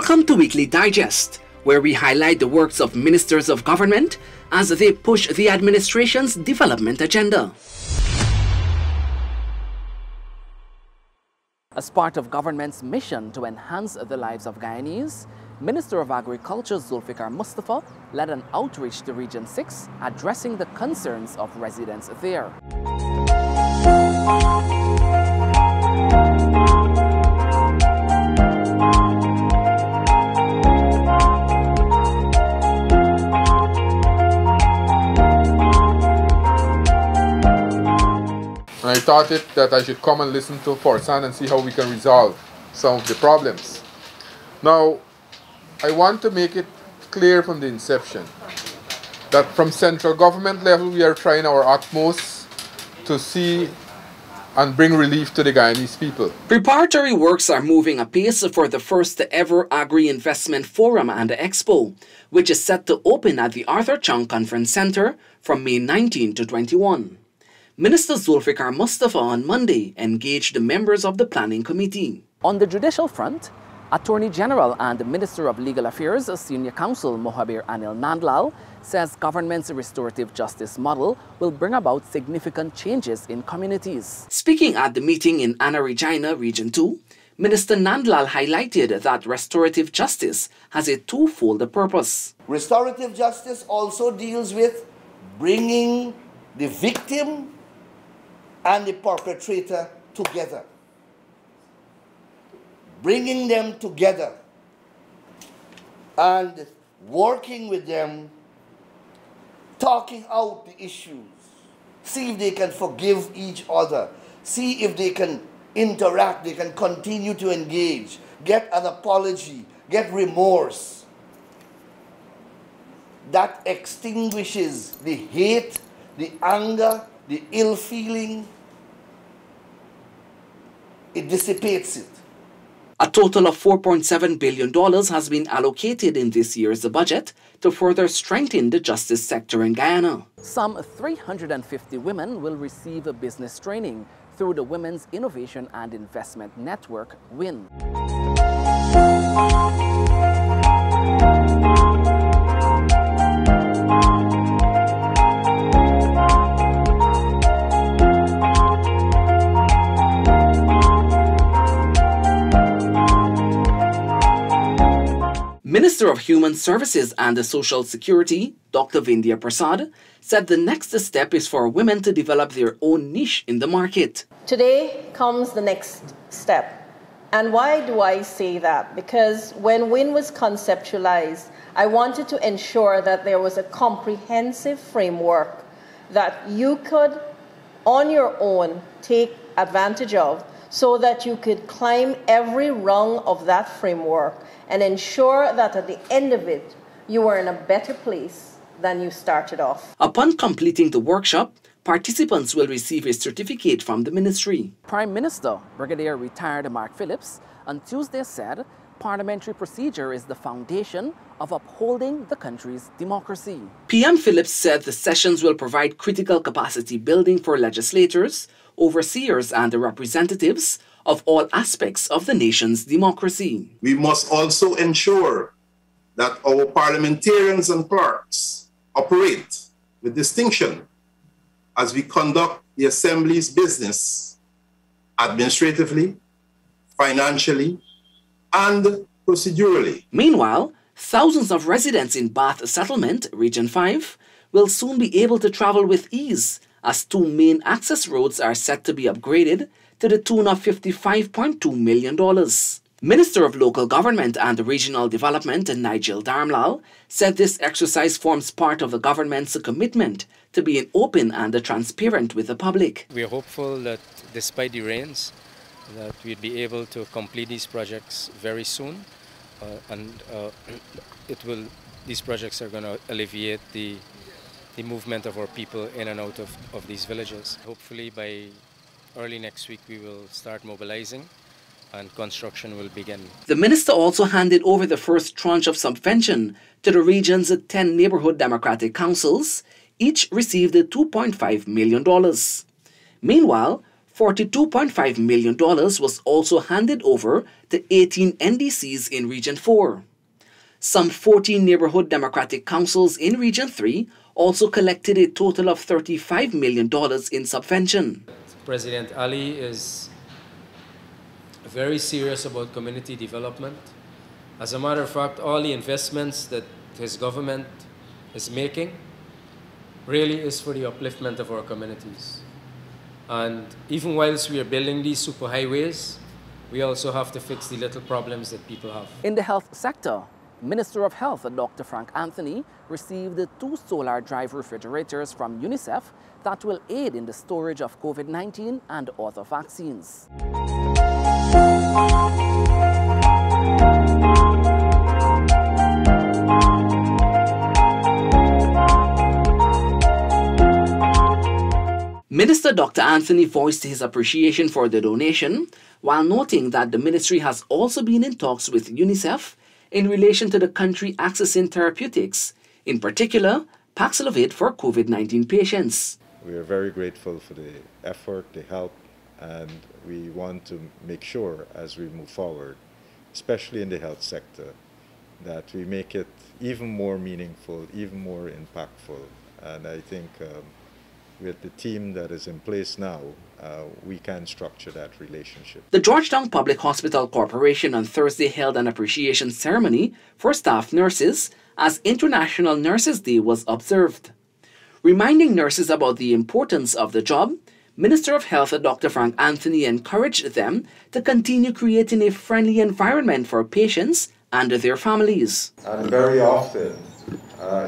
Welcome to Weekly Digest, where we highlight the works of ministers of government as they push the administration's development agenda. As part of government's mission to enhance the lives of Guyanese, Minister of Agriculture Zulfikar Mustafa led an outreach to Region 6, addressing the concerns of residents there. I thought that I should come and listen to Forsan and see how we can resolve some of the problems. Now, I want to make it clear from the inception that from central government level we are trying our utmost to see and bring relief to the Guyanese people. Preparatory works are moving apace for the first ever Agri-Investment Forum and Expo, which is set to open at the Arthur Chung Conference Center from May 19 to 21. Minister Zulfikar Mustafa on Monday engaged the members of the planning committee. On the judicial front, Attorney General and Minister of Legal Affairs Senior Counsel Mohabir Anil Nandlal says government's restorative justice model will bring about significant changes in communities. Speaking at the meeting in Anna Regina, Region 2, Minister Nandlal highlighted that restorative justice has a twofold purpose. Restorative justice also deals with bringing the victim and the perpetrator together. Bringing them together and working with them, talking out the issues, see if they can forgive each other, see if they can interact, they can continue to engage, get an apology, get remorse. That extinguishes the hate, the anger, the ill feeling. It dissipates it. A total of $4.7 billion has been allocated in this year's budget to further strengthen the justice sector in Guyana. Some 350 women will receive business training through the Women's Innovation and Investment Network, WIN. Minister of Human Services and Social Security, Dr. Vindhya Prasad, said the next step is for women to develop their own niche in the market. Today comes the next step. And why do I say that? Because when WIN was conceptualized, I wanted to ensure that there was a comprehensive framework that you could, on your own, take advantage of so that you could climb every rung of that framework and ensure that at the end of it, you are in a better place than you started off. Upon completing the workshop, participants will receive a certificate from the ministry. Prime Minister, Brigadier Retired Mark Phillips, on Tuesday said parliamentary procedure is the foundation of upholding the country's democracy. PM Phillips said the sessions will provide critical capacity building for legislators, overseers and representatives of all aspects of the nation's democracy. We must also ensure that our parliamentarians and clerks operate with distinction as we conduct the Assembly's business administratively, financially, and procedurally. Meanwhile, thousands of residents in Bath Settlement, Region 5, will soon be able to travel with ease as two main access roads are set to be upgraded to the tune of $55.2 million. Minister of Local Government and Regional Development, Nigel Darmlal, said this exercise forms part of the government's commitment to being open and transparent with the public. We are hopeful that despite the rains, that we'll be able to complete these projects very soon, these projects are going to alleviate the movement of our people in and out of these villages. Hopefully by early next week we will start mobilizing and construction will begin. The minister also handed over the first tranche of subvention to the region's 10 neighborhood democratic councils. Each received $2.5 million. Meanwhile, $42.5 million was also handed over to 18 NDCs in Region 4. Some 14 neighborhood democratic councils in Region 3 also collected a total of $35 million in subvention. President Ali is very serious about community development. As a matter of fact, all the investments that his government is making really is for the upliftment of our communities. And even whilst we are building these superhighways, we also have to fix the little problems that people have. In the health sector, Minister of Health Dr. Frank Anthony received 2 solar drive refrigerators from UNICEF that will aid in the storage of COVID-19 and other vaccines. Minister Dr. Anthony voiced his appreciation for the donation, while noting that the ministry has also been in talks with UNICEF in relation to the country accessing therapeutics, in particular Paxlovid for COVID-19 patients. We are very grateful for the effort, the help, and we want to make sure as we move forward, especially in the health sector, that we make it even more meaningful, even more impactful. And I think with the team that is in place now, we can structure that relationship. The Georgetown Public Hospital Corporation on Thursday held an appreciation ceremony for staff nurses as International Nurses Day was observed. Reminding nurses about the importance of the job, Minister of Health Dr. Frank Anthony encouraged them to continue creating a friendly environment for patients and their families. And very often,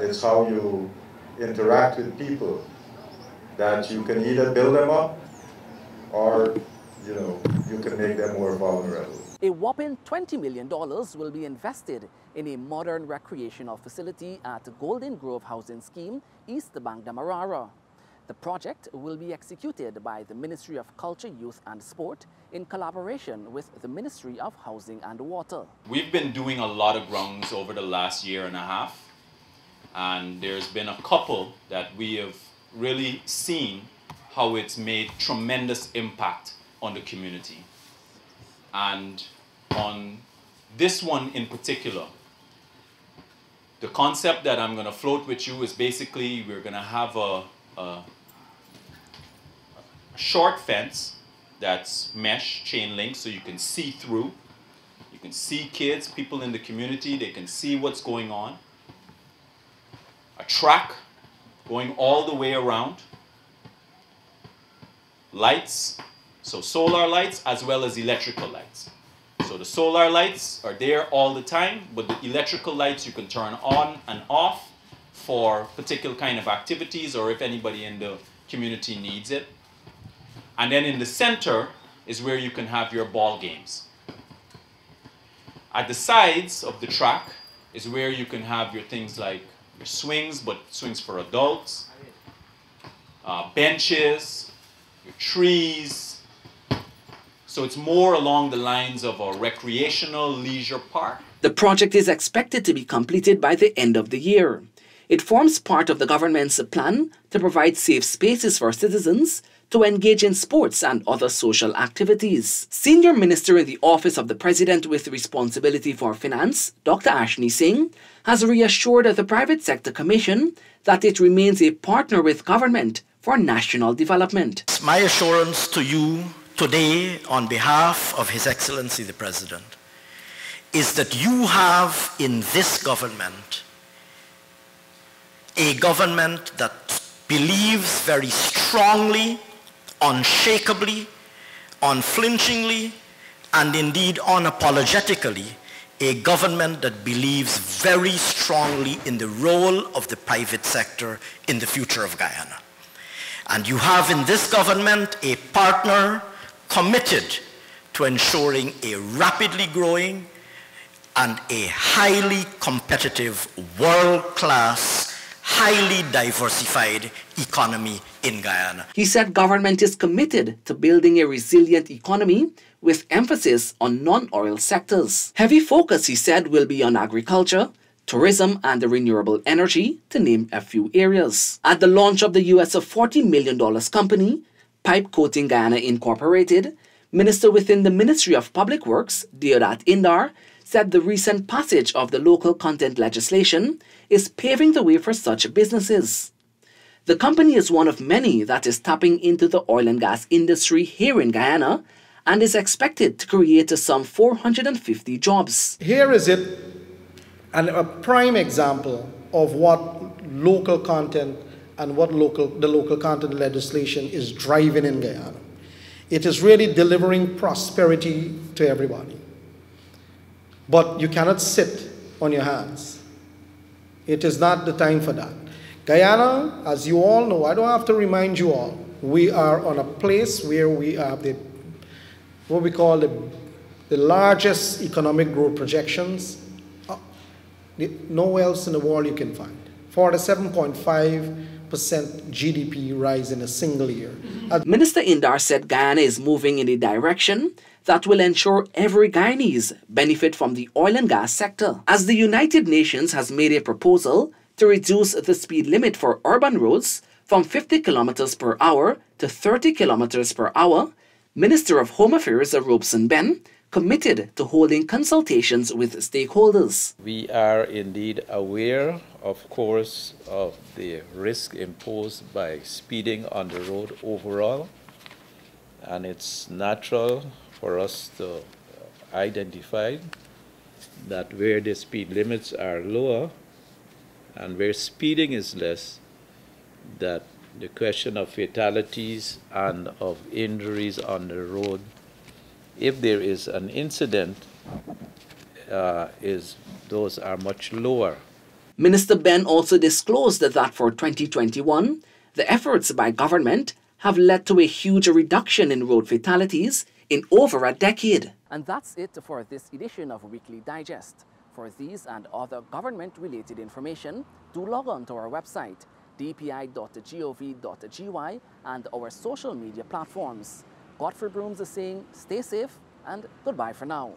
it's how you interact with people that you can either build them up or, you can make them more vulnerable. A whopping $20 million will be invested in a modern recreational facility at Golden Grove Housing Scheme, East Bank Demerara. The project will be executed by the Ministry of Culture, Youth and Sport in collaboration with the Ministry of Housing and Water. We've been doing a lot of grounds over the last year and a half, and there's been a couple that we have really seen how it's made tremendous impact on the community. And on this one in particular, the concept that I'm going to float with you is basically we're going to have a short fence that's mesh, chain link, so you can see through. You can see kids, people in the community, they can see what's going on. A track going all the way around. Lights, so solar lights as well as electrical lights. So the solar lights are there all the time, but the electrical lights you can turn on and off for particular kind of activities or if anybody in the community needs it. And then in the center is where you can have your ball games. At the sides of the track is where you can have your things like your swings, but swings for adults, benches, your trees. So it's more along the lines of a recreational leisure park. The project is expected to be completed by the end of the year. It forms part of the government's plan to provide safe spaces for citizens to engage in sports and other social activities. Senior Minister in the Office of the President with responsibility for finance, Dr. Ashni Singh, has reassured the Private Sector Commission that it remains a partner with government for national development. My assurance to you today on behalf of His Excellency the President is that you have in this government a government that believes very strongly, unshakably, unflinchingly, and indeed unapologetically, a government that believes very strongly in the role of the private sector in the future of Guyana. And you have in this government a partner committed to ensuring a rapidly growing and a highly competitive, world-class, highly diversified economy in Guyana. He said government is committed to building a resilient economy with emphasis on non-oil sectors. Heavy focus, he said, will be on agriculture, tourism and renewable energy, to name a few areas. At the launch of the US $40 million company, Pipe Coating Guyana Incorporated, Minister within the Ministry of Public Works, Deodat Indar, said the recent passage of the local content legislation is paving the way for such businesses. The company is one of many that is tapping into the oil and gas industry here in Guyana and is expected to create some 450 jobs. Here is it, and a prime example of what local content and what the local content legislation is driving in Guyana. It is really delivering prosperity to everybody. But you cannot sit on your hands. It is not the time for that. Guyana, as you all know, I don't have to remind you all, we are on a place where we have what we call the largest economic growth projections. Nowhere else in the world you can find. 47.5% GDP rise in a single year. Minister Indar said Guyana is moving in a direction that will ensure every Guyanese benefit from the oil and gas sector. As the United Nations has made a proposal to reduce the speed limit for urban roads from 50 kilometers per hour to 30 kilometers per hour, Minister of Home Affairs Robeson Ben committed to holding consultations with stakeholders. We are indeed aware, of course, of the risk imposed by speeding on the road overall, and it's natural for us to identify that where the speed limits are lower and where speeding is less, that the question of fatalities and of injuries on the road, if there is an incident, those are much lower. Minister Ben also disclosed that for 2021, the efforts by government have led to a huge reduction in road fatalities in over a decade. And that's it for this edition of Weekly Digest. For these and other government-related information, do log on to our website, dpi.gov.gy, and our social media platforms. Godfrey Brooms is saying stay safe and goodbye for now.